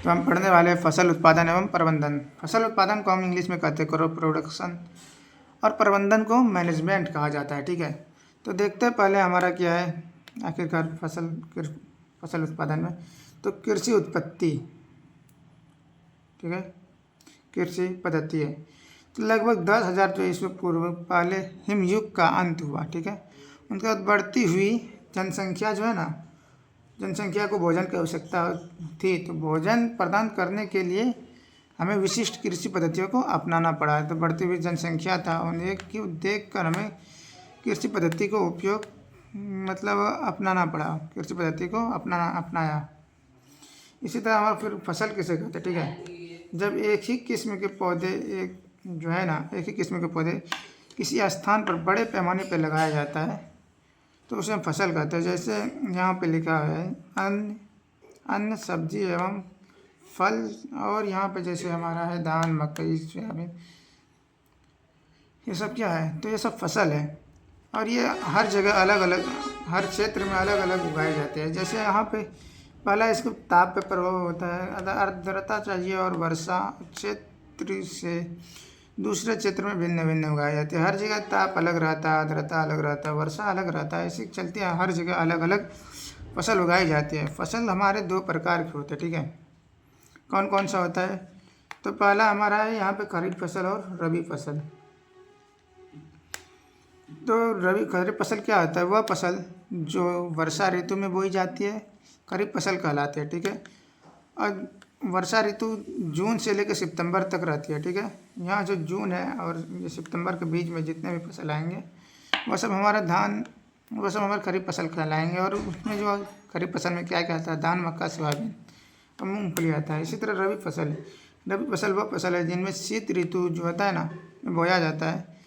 तो हम पढ़ने वाले हैं फसल उत्पादन एवं प्रबंधन। फसल उत्पादन को हम इंग्लिश में कहते हैं क्रॉप प्रोडक्शन, और प्रबंधन को मैनेजमेंट कहा जाता है। ठीक है, तो देखते हैं पहले हमारा क्या है आखिरकार फसल उत्पादन में। तो कृषि उत्पत्ति, ठीक है, कृषि पद्धति है। तो लगभग 10,000 जो ईस्वी पूर्व पहले हिमयुग का अंत हुआ। ठीक है, उनके बाद बढ़ती हुई जनसंख्या जो है ना, जनसंख्या को भोजन की आवश्यकता थी, तो भोजन प्रदान करने के लिए हमें विशिष्ट कृषि पद्धतियों को अपनाना पड़ा। तो बढ़ती हुई जनसंख्या था, उन्हें क्यों देख कर हमें कृषि पद्धति को उपयोग मतलब अपनाना पड़ा, कृषि पद्धति को अपनाया। इसी तरह हमारा फिर फसल किसे कहते हैं। ठीक है, जब एक ही किस्म के पौधे एक ही किस्म के पौधे किसी स्थान पर बड़े पैमाने पर लगाया जाता है तो उसे हम फसल कहते हैं। जैसे यहाँ पे लिखा है अन्न सब्जी एवं फल, और यहाँ पे जैसे हमारा है धान मकई सोयाबीन, ये सब क्या है, तो ये सब फसल है। और ये हर जगह अलग अलग, हर क्षेत्र में अलग अलग उगाए जाते हैं। जैसे यहाँ पे पहला इसको ताप पे प्रभाव होता है, आर्द्रता चाहिए और वर्षा क्षेत्र से दूसरे क्षेत्र में भिन्न भिन्न उगाए जाते हैं। हर जगह ताप अलग रहता है, आर्द्रता अलग रहता है, वर्षा अलग रहता है, ऐसे चलते हैं हर जगह अलग अलग फसल उगाई जाती है। फसल हमारे दो प्रकार के होते हैं। ठीक है, कौन कौन सा होता है, तो पहला हमारा है यहाँ पे खरीफ फसल और रबी फसल। तो खरीफ फसल क्या होता है, वह फसल जो वर्षा ऋतु में बोई जाती है, खरीफ फसल कहलाते हैं। ठीक है, और वर्षा ऋतु जून से लेकर सितंबर तक रहती है। ठीक है, यहाँ जो जून है और ये सितंबर के बीच में जितने भी फसल आएंगे वह सब हमारा वह सब हमारे खरीफ फसल कहलाएंगे। और उसमें जो खरीफ फसल में क्या क्या आता है, धान मक्का सोयाबीन और मूंगफली आता है। इसी तरह रबी फसल वह फसल है जिनमें शीत ऋतु जो होता है ना, बोया जाता है।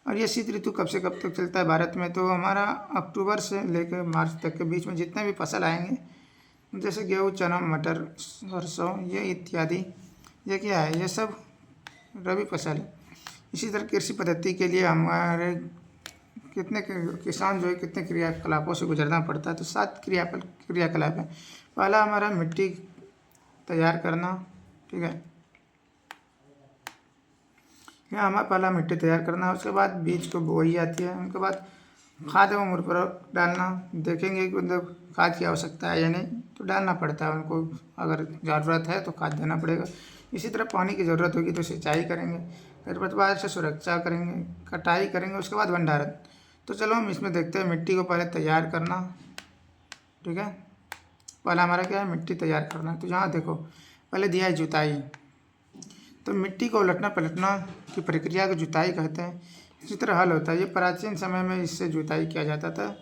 और ये शीत ऋतु कब से कब तक चलता है भारत में, तो हमारा अक्टूबर से लेकर मार्च तक के बीच में जितने भी फसल आएंगे, जैसे गेहूँ चना मटर सरसों ये इत्यादि, ये क्या है, ये सब रबी फसल है। इसी तरह कृषि पद्धति के लिए हमारे कितने किसान जो है कितने क्रियाकलापों से गुजरना पड़ता है, तो 7 क्रियाकलाप है। पहला हमारा मिट्टी तैयार करना। ठीक है, यहाँ हमारा पहला मिट्टी तैयार करना, उसके बाद बीज को बोई जाती है, उनके बाद खाद एवं उर्वरक डालना। देखेंगे कि मतलब खाद की आवश्यकता है या नहीं, तो डालना पड़ता है उनको, अगर ज़रूरत है तो खाद देना पड़ेगा। इसी तरह पानी की ज़रूरत होगी तो सिंचाई करेंगे, खरपतवार से सुरक्षा करेंगे, कटाई करेंगे, उसके बाद भंडारण। तो चलो हम इसमें देखते हैं मिट्टी को पहले तैयार करना। ठीक है, पहला हमारा क्या है, मिट्टी तैयार करना। तो यहाँ देखो पहले दिया है जुताई, तो मिट्टी को उलटना पलटना की प्रक्रिया को जुताई कहते हैं। इसी तरह हल होता है, ये प्राचीन समय में इससे जुताई किया जाता था।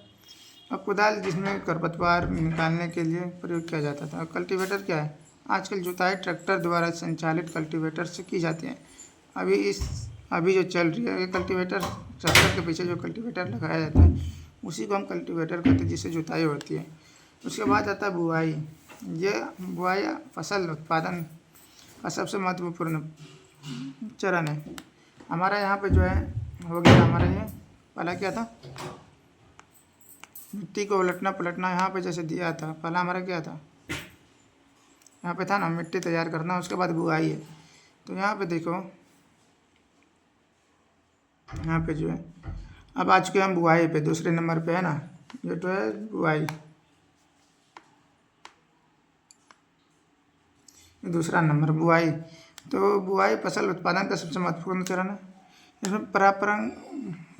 और कुदाल जिसमें खरपतवार निकालने के लिए प्रयोग किया जाता था। और कल्टीवेटर क्या है, आजकल जुताई ट्रैक्टर द्वारा संचालित कल्टीवेटर से की जाती है। अभी जो चल रही है ये कल्टीवेटर, ट्रैक्टर के पीछे जो कल्टीवेटर लगाया जाता है उसी को हम कल्टीवेटर कहते हैं, जिससे जुताई होती है। उसके बाद आता है बुआई। ये बुआई फसल उत्पादन का सबसे महत्वपूर्ण चरण है। हमारा यहाँ पे जो है हो गया हमारा ये पहला क्या था, मिट्टी को उलटना पलटना। यहाँ पे जैसे दिया था पहला हमारा क्या था, यहाँ पे था ना मिट्टी तैयार करना, उसके बाद बुआई है। तो यहाँ पे देखो, यहाँ पे जो है अब आ चुके हम बुआई पे, दूसरे नंबर पे है ना, ये तो है बुआई, दूसरा नंबर बुआई। तो बुआई फसल उत्पादन का सबसे महत्वपूर्ण चरण है। इसमें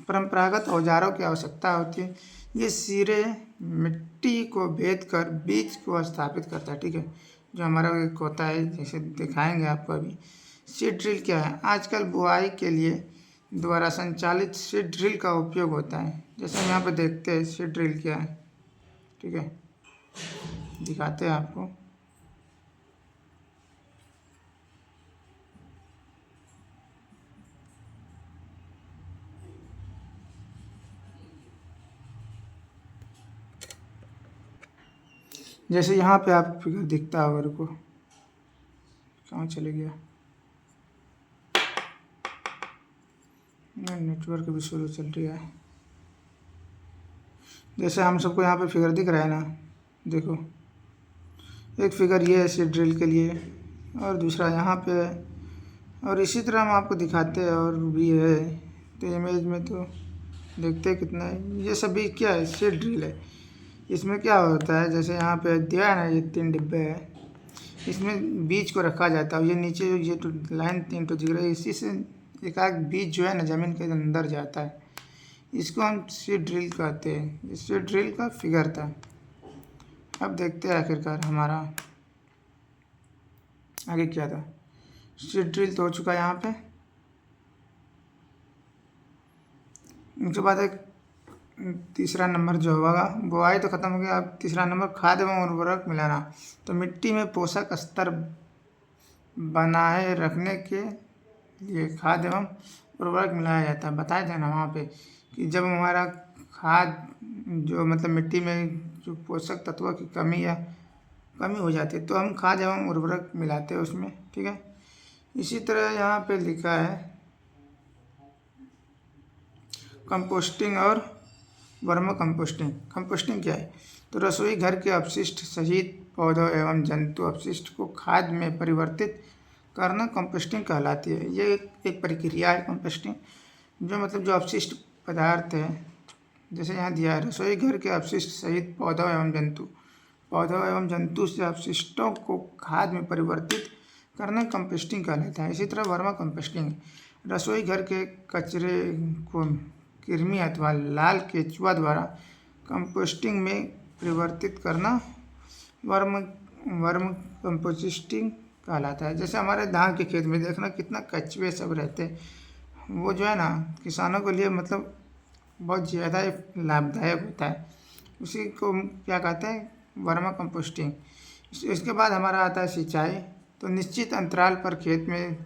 परंपरागत औजारों की आवश्यकता होती है। ये सिरे मिट्टी को भेद कर बीज को स्थापित करता है। ठीक है, जो हमारा एक होता है, जैसे दिखाएंगे आपको अभी। सीड ड्रिल क्या है, आजकल बुआई के लिए द्वारा संचालित सीड ड्रिल का उपयोग होता है। जैसे हम यहाँ पे देखते हैं सीड ड्रिल क्या है। ठीक है, दिखाते हैं आपको। जैसे यहाँ पे आप फिगर दिखता है, मेरे को कहाँ चले गया, नेटवर्क भी स्लो चल रही है। जैसे हम सबको यहाँ पे फिगर दिख रहा है ना, देखो एक फिगर ये है सीड ड्रिल के लिए, और दूसरा यहाँ पे, और इसी तरह हम आपको दिखाते हैं और भी है। तो इमेज में तो देखते हैं कितना है। ये सभी क्या है, सीड ड्रिल है। इसमें क्या होता है, जैसे यहाँ पे दिया है ना, ये 3 डिब्बे है, इसमें बीज को रखा जाता है। ये नीचे ये तो लाइन 3 तो दिख रही है, इसी से एक आध बीज जो है ना ज़मीन के अंदर जाता है। इसको हम सीड ड्रिल कहते हैं। इस सीड ड्रिल का फिगर था। अब देखते हैं आखिरकार हमारा आगे क्या था। सीड ड्रिल तो हो चुका है यहाँ पे। उसके बाद एक तीसरा नंबर जो होगा, बुआई तो ख़त्म हो गया। अब तीसरा नंबर खाद एवं उर्वरक मिलाना। तो मिट्टी में पोषक स्तर बनाए रखने के लिए खाद एवं उर्वरक मिलाया जाता है। बताया था ना वहाँ पे कि जब हमारा खाद जो मतलब मिट्टी में जो पोषक तत्वों की कमी हो जाती है तो हम खाद एवं उर्वरक मिलाते हैं उसमें, ठीक है। इसी तरह यहाँ पे लिखा है कंपोस्टिंग और वर्म कंपोस्टिंग। कंपोस्टिंग क्या है, तो रसोई घर के अपशिष्ट सहित पौधों एवं जंतु अपशिष्ट को खाद में परिवर्तित करना कंपोस्टिंग कहलाती है। ये एक प्रक्रिया है कंपोस्टिंग, जो मतलब जो अपशिष्ट पदार्थ है, जैसे यहाँ दिया है रसोई घर के अपशिष्ट सहित पौधों एवं जंतु से अपशिष्टों को खाद में परिवर्तित करना कंपोस्टिंग कहलाता है। इसी तरह वर्मा कंपोस्टिंग रसोई घर के कचरे को कृमि अथवा लाल केंचुआ द्वारा कंपोस्टिंग में परिवर्तित करना वर्म कंपोस्टिंग कहलाता है। जैसे हमारे धान के खेत में देखना कितना कचरे सब रहते हैं, वो जो है ना किसानों के लिए मतलब बहुत ज़्यादा लाभदायक होता है। उसी को क्या कहते हैं, वर्मा कंपोस्टिंग। इसके बाद हमारा आता है सिंचाई। तो निश्चित अंतराल पर खेत में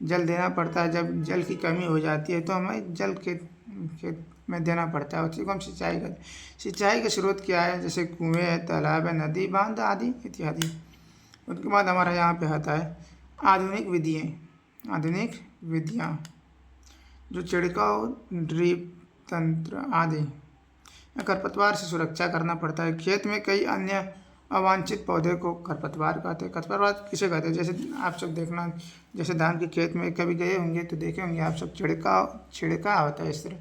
जल देना पड़ता है। जब जल की कमी हो जाती है तो हमें जल खेत में देना पड़ता है, उसी को हम सिंचाई करते हैं। सिंचाई के स्रोत क्या है, जैसे कुएँ है, तालाब है, नदी, बांध आदि इत्यादि। उसके बाद हमारा यहाँ पे आता है आधुनिक विधियाँ जो छिड़काव, ड्रिप तंत्र आदि। खरपतवार से सुरक्षा करना पड़ता है। खेत में कई अन्य अवांछित पौधे को खरपतवार कहते हैं। खरपतवार किसे कहते हैं, जैसे आप सब देखना, जैसे धान के खेत में कभी गए होंगे तो देखे होंगे आप सब, छिड़का होता है इस तरह।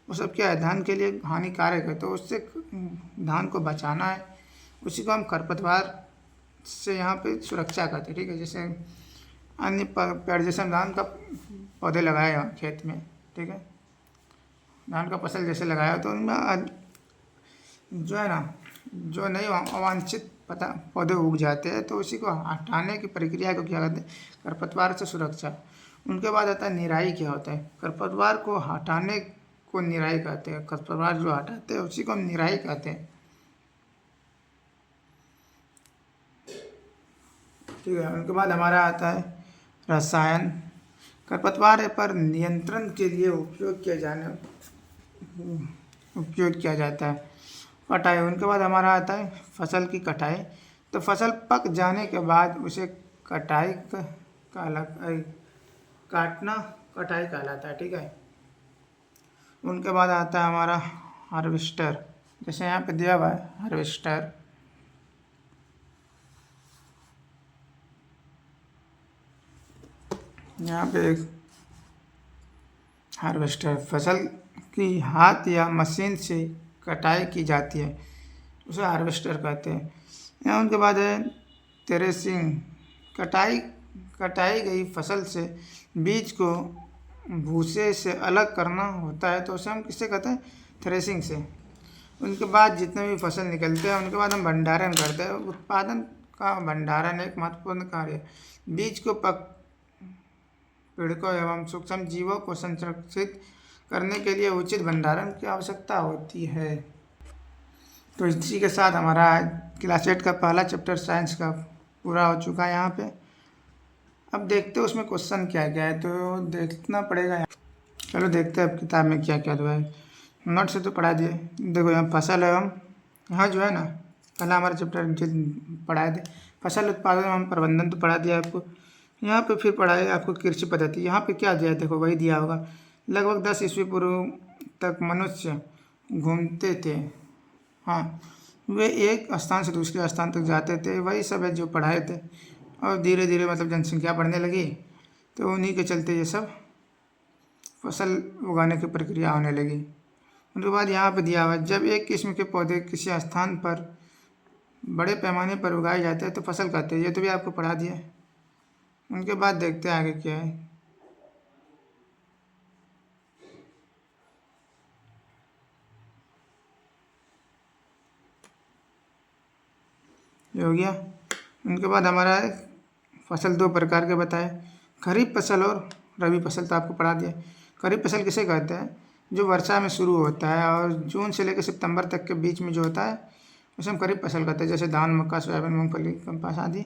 वो सब क्या है, धान के लिए हानिकारक है, तो उससे धान को बचाना है। उसी को हम खरपतवार से यहाँ पे सुरक्षा करते हैं, ठीक है। जैसे अन्य पेड़, जैसे हम धान का पौधे लगाए खेत में, ठीक है, धान का फसल जैसे लगाया तो उनमें जो है ना, जो नए अवांछित पौधे उग जाते हैं तो उसी को हटाने की प्रक्रिया को क्या कहते हैं, खरपतवार से सुरक्षा। उनके बाद आता है निराई। क्या होता है, खरपतवार को हटाने को निराई कहते हैं। खरपतवार जो हटाते हैं उसी को हम निराई कहते हैं, ठीक है। उनके बाद हमारा आता है रसायन। खरपतवार पर नियंत्रण के लिए उपयोग किया जाता है। कटाई। उनके बाद हमारा आता है फसल की कटाई। तो फसल पक जाने के बाद उसे कटाई कहलाता है, ठीक है। उनके बाद आता है हमारा हार्वेस्टर। जैसे यहाँ पे दिया हुआ है हार्वेस्टर, यहाँ पे एक हार्वेस्टर फसल की हाथ या मशीन से कटाई की जाती है, उसे हार्वेस्टर कहते हैं। यहाँ उनके बाद है थ्रेसिंग। कटाई गई फसल से बीज को भूसे से अलग करना होता है, तो उसे हम किससे कहते हैं, थ्रेसिंग से। उनके बाद जितने भी फसल निकलते हैं उनके बाद हम भंडारण करते हैं। उत्पादन का भंडारण एक महत्वपूर्ण कार्य है। बीज को पीड़कों एवं सूक्ष्म जीवों को संरक्षित करने के लिए उचित भंडारण की आवश्यकता होती है। तो इसी के साथ हमारा क्लास 8 का पहला चैप्टर साइंस का पूरा हो चुका है यहाँ पे। अब देखते हैं उसमें क्वेश्चन क्या क्या है, तो देखना पड़ेगा। चलो देखते हैं अब किताब में क्या क्या हुआ है। नोट से तो पढ़ा दिए। देखो यहाँ फसल एवं, यहाँ जो है ना पहला हमारा चैप्टर पढ़ाए थे फसल उत्पादन एवं प्रबंधन, तो पढ़ा दिया आपको। यहाँ पे फिर पढ़ाए आपको कृषि पद्धति। यहाँ पे क्या दिया है, देखो वही दिया होगा। लगभग 10 ईस्वी पूर्व तक मनुष्य घूमते थे। हाँ, वे एक स्थान से दूसरे स्थान तक जाते थे, वही सब है जो पढ़ाए थे। और धीरे धीरे मतलब जनसंख्या बढ़ने लगी, तो उन्हीं के चलते ये सब फसल उगाने की प्रक्रिया होने लगी। उनके बाद यहाँ पे दिया हुआ है, जब एक किस्म के पौधे किसी स्थान पर बड़े पैमाने पर उगाए जाते हैं तो फसल कहते हैं। ये तो भी आपको पढ़ा दिया। उनके बाद देखते हैं आगे क्या है। ये हो गया। उनके बाद हमारा फसल दो प्रकार के बताए, खरीफ फसल और रबी फसल। तो आपको पढ़ा दिया। खरीफ फसल किसे कहते हैं? जो वर्षा में शुरू होता है और जून से लेकर सितंबर तक के बीच में जो होता है उसे हम खरीफ फसल कहते हैं। जैसे धान, मक्का, सोयाबीन, मूंगफली, कपास आदि,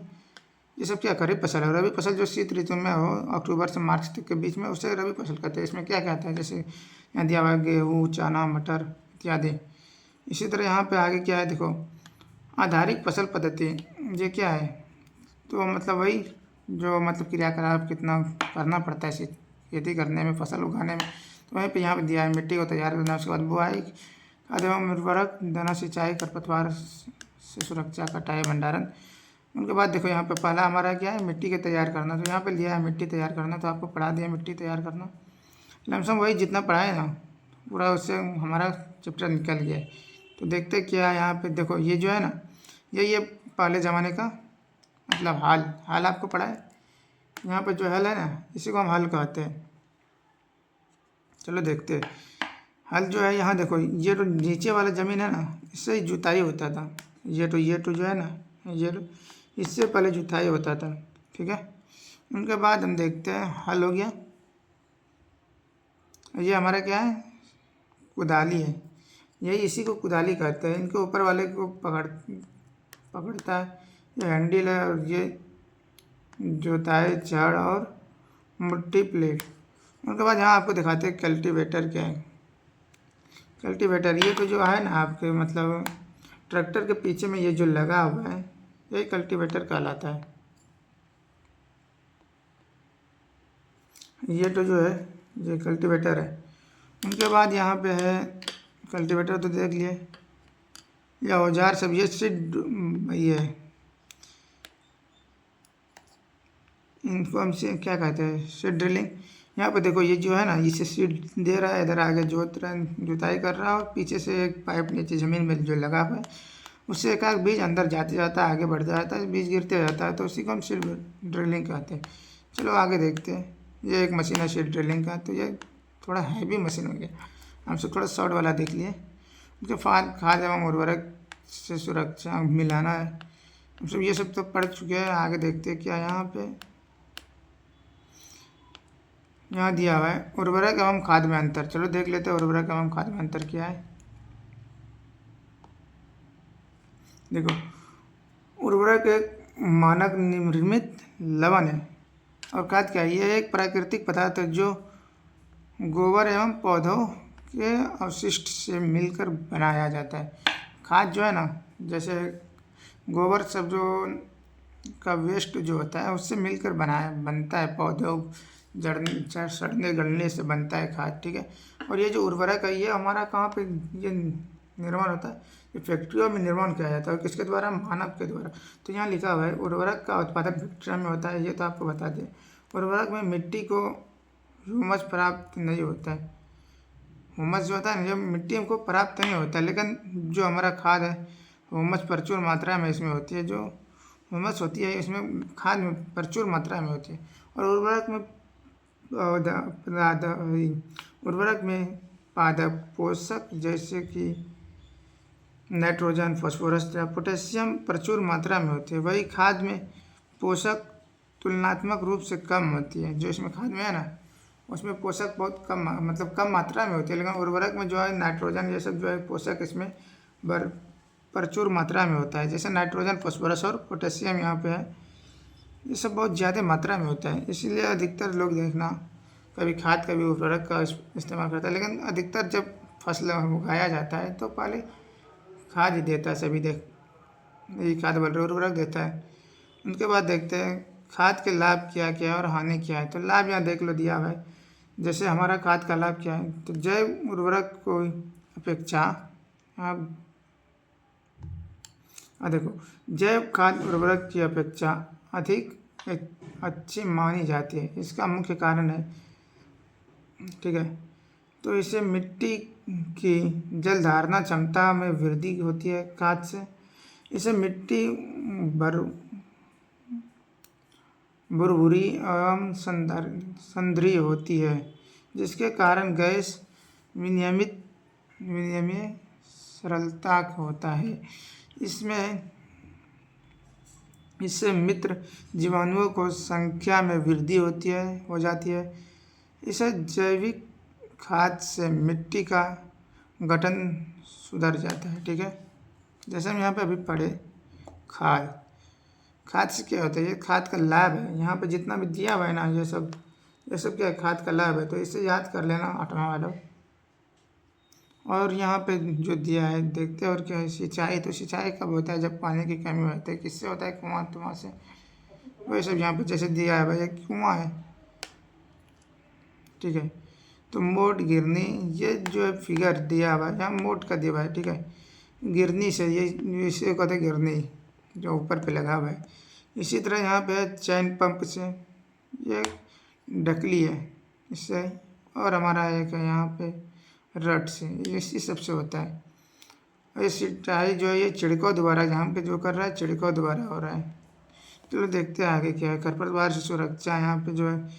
ये सब क्या खरीफ फसल है। रबी फसल जो शीत ऋतु में हो, अक्टूबर से मार्च तक के बीच में, उसे रबी फसल कहते हैं। इसमें क्या क्या आता है? जैसे यहाँ दिया हुआ है गेहूँ, चना, मटर इत्यादि। इसी तरह यहाँ पे आगे क्या है देखो, आधारिक फसल पद्धति। ये क्या है? तो मतलब वही जो मतलब क्रियाकलाप कितना करना पड़ता है खेती करने में, फसल उगाने में। तो वहीं पे यहाँ पे दिया है, मिट्टी को तैयार करना, उसके बाद बुआई, खाद एवं उर्वरक देना, सिंचाई, खरपतवार से सुरक्षा, कटाई, भंडारण। उनके बाद देखो यहाँ पे पहला हमारा क्या है, मिट्टी के तैयार करना। तो यहाँ पे लिया है मिट्टी तैयार करना, तो आपको पढ़ा दिया मिट्टी तैयार करना। लमसम वही जितना पढ़ा है ना पूरा, उससे हमारा चैप्टर निकल गया है। तो देखते क्या है यहाँ पे देखो, ये जो है ना, ये पहले ज़माने का मतलब हाल आपको पढ़ा है। यहाँ पर जो हल है ना, इसी को हम हल कहते हैं। चलो देखते हैं। हल जो है यहाँ देखो, ये तो नीचे वाला ज़मीन है ना, इससे ही जुताई होता था। ये तो जो है ना, ये तो इससे पहले जुताई होता था, ठीक है। उनके बाद हम देखते हैं हल हो गया। ये हमारा क्या है, कुदाली है। यही इसी को कुदाली कहते हैं। इनके ऊपर वाले को पकड़ता है, ये हैंडल है, और ये जोताई, छड़ और मुट्ठी प्लेट। उनके बाद यहाँ आपको दिखाते हैं कल्टीवेटर क्या है। कल्टीवेटर ये तो जो है ना आपके मतलब ट्रैक्टर के पीछे में ये जो लगा हुआ है, यही कल्टीवेटर कहलाता है। ये तो जो है ये कल्टीवेटर है। उनके बाद यहाँ पे है कल्टीवेटर, तो देख लिए। ये औजार सब, ये सीड, ये इनको हम से क्या कहते हैं, सीड ड्रिलिंग। यहाँ पे देखो ये जो है ना, इसे सीड दे रहा है, इधर आगे जुताई कर रहा है, और पीछे से एक पाइप नीचे ज़मीन में जो लगा हुआ है, उससे एक आध बीज अंदर जाते जाता है, आगे बढ़ जाता है, बीज गिरते जाता है, तो उसी को हम सीड ड्रिलिंग कहते हैं। चलो आगे देखते हैं। ये एक मशीन है सीड ड्रिलिंग का, तो ये थोड़ा हैवी मशीन हो गया, हमसे थोड़ा शॉर्ट वाला देख लिए। उसके खाद एवं उर्वरक से सुरक्षा मिलाना है, हम सब ये सब तो पढ़ चुके हैं। आगे देखते हैं क्या यहाँ पे। यहाँ दिया हुआ है उर्वरक एवं खाद में अंतर। चलो देख लेते हैं उर्वरक एवं खाद में अंतर क्या है। देखो, उर्वरक एक मानक निर्मित लवण है, और खाद क्या है, ये एक प्राकृतिक पदार्थ है जो गोबर एवं पौधों के अवशिष्ट से मिलकर बनाया जाता है। खाद जो है ना, जैसे गोबर सब जो का वेस्ट जो होता है उससे मिलकर बनता है, पौधों सड़ने गलने से बनता है खाद, ठीक है। और ये जो उर्वरक है, ये हमारा कहाँ पे ये निर्माण होता है, ये फैक्ट्रियों में निर्माण किया जाता है। और किसके द्वारा? मानव के द्वारा। तो यहाँ लिखा हुआ है उर्वरक का उत्पादन फैक्ट्रियों में होता है, ये तो आपको बता दें। उर्वरक में मिट्टी को ह्यूमस प्राप्त नहीं होता है। ह्यूमस जो होता है ना, जब मिट्टी को प्राप्त नहीं होता है, लेकिन जो हमारा खाद है ह्यूमस प्रचुर मात्रा में इसमें होती है। जो ह्यूमस होती है इसमें खाद में प्रचुर मात्रा में होती है। और उर्वरक में पादप पोषक जैसे कि नाइट्रोजन, फास्फोरस या पोटेशियम प्रचुर मात्रा में होती है। वही खाद में पोषक तुलनात्मक रूप से कम होती है। जो इसमें खाद में है ना, उसमें पोषक बहुत कम मतलब कम मात्रा में होती है, लेकिन उर्वरक में जो है नाइट्रोजन ये सब जो है पोषक इसमें प्रचुर मात्रा में होता है। जैसे नाइट्रोजन, फास्फोरस और पोटेशियम यहाँ पे है, ये सब बहुत ज़्यादा मात्रा में होता है। इसीलिए अधिकतर लोग देखना कभी खाद कभी उर्वरक का इस्तेमाल करता है, लेकिन अधिकतर जब फसल उगाया जाता है तो पहले खाद ही देता है सभी। यही खाद बोल रहे, उर्वरक देता है। उनके बाद देखते हैं खाद के लाभ क्या क्या है और हानि क्या है। तो लाभ यहाँ देख लो दिया हुआ है। जैसे हमारा खाद का लाभ क्या है, तो जैव उर्वरक को अपेक्षा आप देखो, जैव खाद उर्वरक की अपेक्षा अधिक एक अच्छी मानी जाती है। इसका मुख्य कारण है, ठीक है, तो इससे मिट्टी की जल धारणा क्षमता में वृद्धि होती है खाद से। इससे मिट्टी भुरभुरी एवं संद्रीय होती है, जिसके कारण गैस विनिमय सरलता होता है। इससे मित्र जीवाणुओं को संख्या में वृद्धि हो जाती है। इसे जैविक खाद से मिट्टी का गठन सुधर जाता है, ठीक है। जैसे हम यहाँ पे अभी पढ़े खाद से क्या होता है, ये खाद का लाभ है। यहाँ पे जितना भी दिया हुआ है ना, ये सब क्या है, खाद का लाभ है। तो इसे याद कर लेना 8वां वाला। और यहाँ पे जो दिया है देखते हैं। और क्या है, सिंचाई। तो सिंचाई कब होता है, जब पानी की कमी होती है। किससे होता है, कुआं से। वही सब यहाँ पे जैसे दिया है भाई, एक कुआं है, ठीक है। तो मोट गिरनी, ये जो है फिगर दिया हुआ है यहाँ मोट का दिया हुआ है, ठीक है। गिरनी से, ये इसे कहते हैं गिरनी, जो ऊपर पे लगा हुआ है। इसी तरह यहाँ पे चैन पंप से, ये ढकली है इससे। और हमारा एक है यहाँ पे रट से, इसी सबसे होता है। ये सिंचाई जो है ये छिड़काव द्वारा, यहाँ पे जो कर रहा है छिड़काव द्वारा हो रहा है। चलो देखते हैं आगे क्या है। खरपतवार से सुरक्षा, यहाँ पे जो है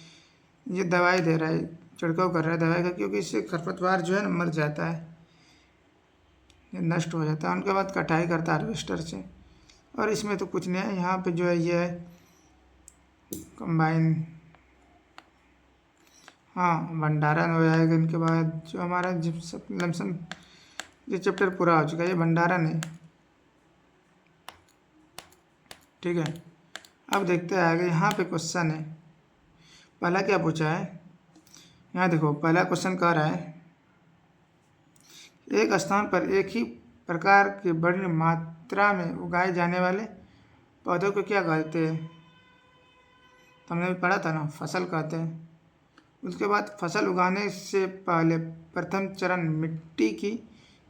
ये दवाई दे रहा है, छिड़काव कर रहा है दवाई का, क्योंकि इससे खरपतवार जो है ना मर जाता है, ये नष्ट हो जाता है। उनके बाद कटाई करता है हार्वेस्टर से। और इसमें तो कुछ नहीं है, यहाँ पे जो है ये है कंबाइन। हाँ, भंडारण हो जाएगा। इनके बाद जो हमारा जब सब लमसम ये चैप्टर पूरा हो चुका है, ये भंडारण है, ठीक है। अब देखते हैं आगे। यहाँ पे क्वेश्चन है, पहला क्या पूछा है, यहाँ देखो। पहला क्वेश्चन कह रहा है, एक स्थान पर एक ही प्रकार के बड़ी मात्रा में उगाए जाने वाले पौधों को क्या कहते हैं। तो हमने भी पढ़ा था ना, फसल कहते हैं। उसके बाद फसल उगाने से पहले प्रथम चरण मिट्टी की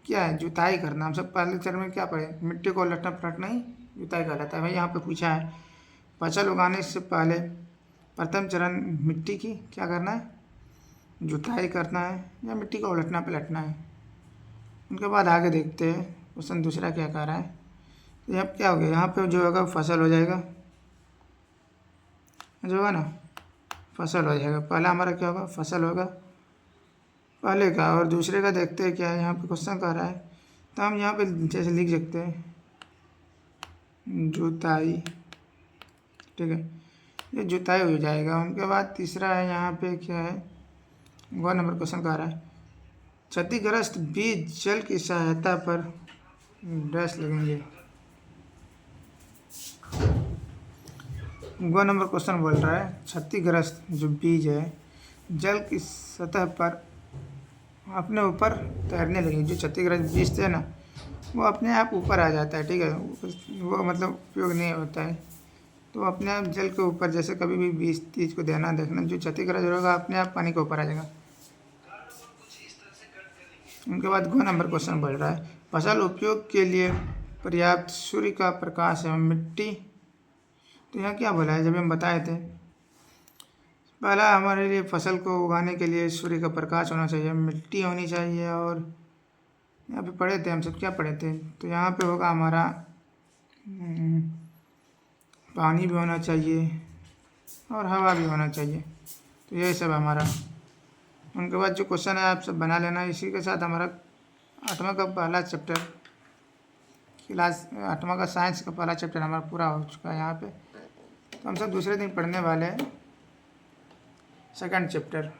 क्या है, जुताई करना। हम सब पहले चरण में क्या पढ़े, मिट्टी को लटना पलटना ही जुताई कहलाता है। भाई यहाँ पे पूछा है, फसल उगाने से पहले प्रथम चरण मिट्टी की क्या करना है, जुताई करना है, या मिट्टी को उलटना पलटना है। उनके बाद आगे देखते हैं क्वेश्चन दूसरा क्या कह रहा है। तो यहाँ क्या हो गया, यहाँ पे जो होगा फसल हो जाएगा, जो होगा ना फसल हो जाएगा। पहला हमारा क्या होगा, फसल होगा पहले का। और दूसरे का देखते हैं क्या है, यहाँ पे क्वेश्चन कह रहा है। तो हम यहाँ पे जैसे लिख सकते हैं जुताई, ठीक है, ये जुताई हो जाएगा। उनके बाद तीसरा है यहाँ पे क्या है, 1 नंबर क्वेश्चन कह रहा है, क्षतिग्रस्त बीज जल की सहायता पर डैश लगेंगे। 1 नंबर क्वेश्चन बोल रहा है, क्षतिग्रस्त जो बीज है जल की सतह पर अपने ऊपर तैरने लगेंगे। जो क्षतिग्रस्त बीज थे ना, वो अपने आप ऊपर आ जाता है, ठीक है। वो मतलब उपयोग नहीं होता है, तो अपने आप जल के ऊपर, जैसे कभी भी बीज तीज को देना देखना, जो क्षतिग्रस्त होगा अपने आप पानी के ऊपर आ जाएगा। उनके बाद 2 नंबर क्वेश्चन बोल रहा है, फसल उपयोग के लिए पर्याप्त सूर्य का प्रकाश एवं मिट्टी। तो यहाँ क्या बोला है, जब हम बताए थे पहला, हमारे लिए फसल को उगाने के लिए सूर्य का प्रकाश होना चाहिए, मिट्टी होनी चाहिए। और यहाँ पे पढ़े थे हम सब, क्या पढ़े थे, तो यहाँ पे होगा हमारा पानी भी होना चाहिए और हवा भी होना चाहिए। तो यही सब हमारा। उनके बाद जो क्वेश्चन है आप सब बना लेना। इसी के साथ हमारा 8वां का पहला चैप्टर क्लास 8वां का साइंस का पहला चैप्टर हमारा पूरा हो चुका है यहाँ पे। तो हम सब दूसरे दिन पढ़ने वाले हैं 2nd चैप्टर।